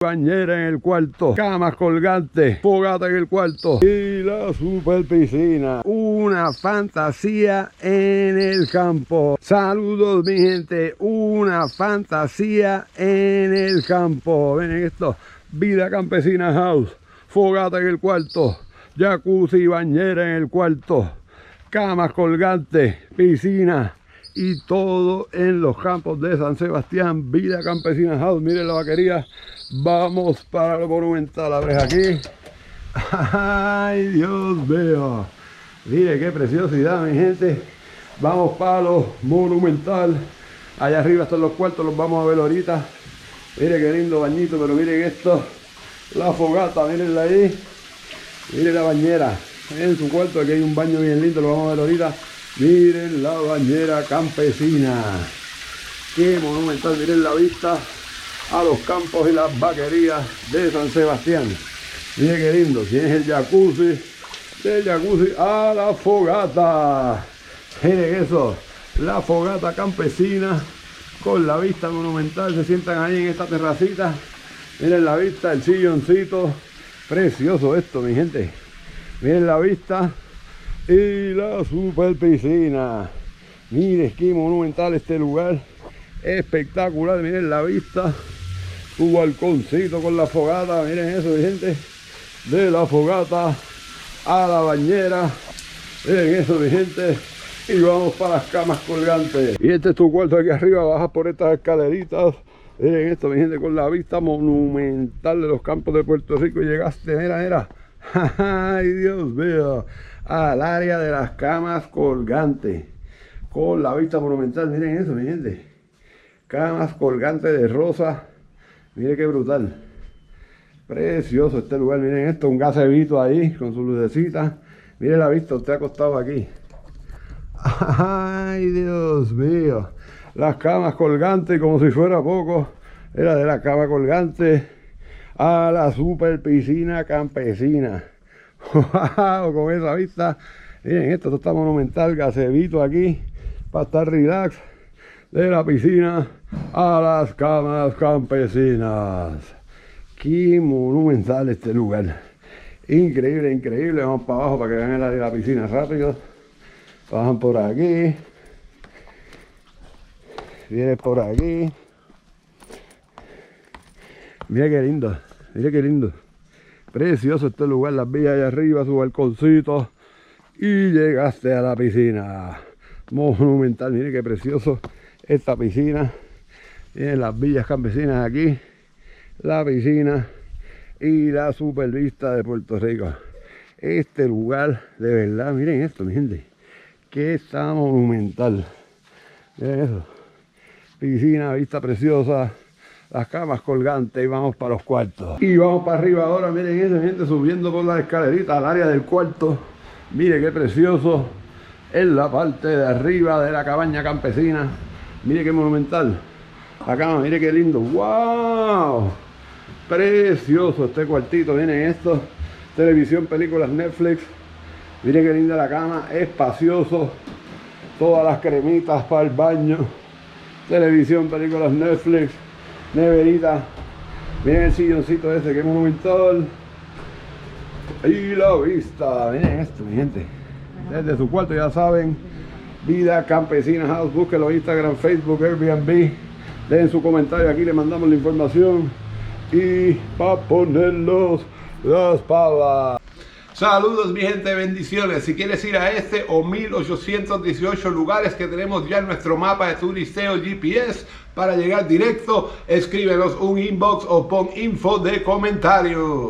Bañera en el cuarto, camas colgantes, fogata en el cuarto y la super piscina. Una fantasía en el campo. Saludos mi gente, una fantasía en el campo. Miren esto, Vida Campesina House, fogata en el cuarto, jacuzzi, bañera en el cuarto, camas colgantes, piscina y todo en los campos de San Sebastián. Vida Campesina House. Miren la vaquería. Vamos para lo monumental. Abres aquí. Ay, Dios mío. Mire qué preciosidad, mi gente. Vamos para lo monumental. Allá arriba están los cuartos, los vamos a ver ahorita. Mire qué lindo bañito, pero miren esto. La fogata, mirenla ahí. Miren la bañera. En su cuarto aquí hay un baño bien lindo, lo vamos a ver ahorita. Miren la bañera campesina. Qué monumental, miren la vista a los campos y las vaquerías de San Sebastián. Miren qué lindo, tienes el jacuzzi, del jacuzzi a la fogata. Miren eso, la fogata campesina con la vista monumental. Se sientan ahí en esta terracita. Miren la vista, el silloncito. Precioso esto, mi gente. Miren la vista y la super piscina. Miren qué monumental este lugar. Espectacular, miren la vista. Tu balconcito con la fogata, miren eso, mi gente. De la fogata a la bañera. Miren eso, mi gente. Y vamos para las camas colgantes. Y este es tu cuarto aquí arriba, bajas por estas escaleritas. Miren esto, mi gente, con la vista monumental de los campos de Puerto Rico. Y llegaste, mira. Ay, Dios mío. Al área de las camas colgantes. Con la vista monumental, miren eso, mi gente. Camas colgantes de rosa. Miren qué brutal. Precioso este lugar. Miren esto, un gazebito ahí con su lucecita. Miren la vista, usted acostado aquí. Ay, Dios mío. Las camas colgantes, como si fuera poco. Era de la cama colgante a la super piscina campesina. Wow, con esa vista. Miren esto está monumental. Gazebito aquí para estar relax. De la piscina a las camas campesinas. Qué monumental este lugar. Increíble, increíble. Vamos para abajo para que vean el área de la piscina rápido. Bajan por aquí. Vienen por aquí. Mira qué lindo. Mira qué lindo. Precioso este lugar. Las villas allá arriba, su balconcito. Y llegaste a la piscina. Monumental. Mire qué precioso esta piscina. Tienen las villas campesinas aquí, la piscina y la super vista de Puerto Rico. Este lugar, de verdad, miren esto, mi gente, que está monumental. Miren eso, piscina, vista preciosa, las camas colgantes. Y vamos para los cuartos. Y vamos para arriba ahora, miren eso, mi gente, subiendo por la escalerita al área del cuarto. Miren qué precioso, en la parte de arriba de la cabaña campesina. Mire qué monumental. La cama, mire qué lindo. ¡Wow! Precioso este cuartito. Miren esto. Televisión, películas, Netflix. Mire qué linda la cama. Espacioso. Todas las cremitas para el baño. Televisión, películas, Netflix. Neverita. Miren el silloncito ese, qué monumental. Y la vista. Miren esto, mi gente. Desde su cuarto, ya saben. Vida Campesina House, búsquelo en Instagram, Facebook, Airbnb. Dejen su comentario, aquí le mandamos la información. Y para ponerlos las pavas. Saludos mi gente, bendiciones. Si quieres ir a este o 1818 lugares que tenemos ya en nuestro mapa de turisteo GPS para llegar directo, escríbenos un inbox o pon info de comentario.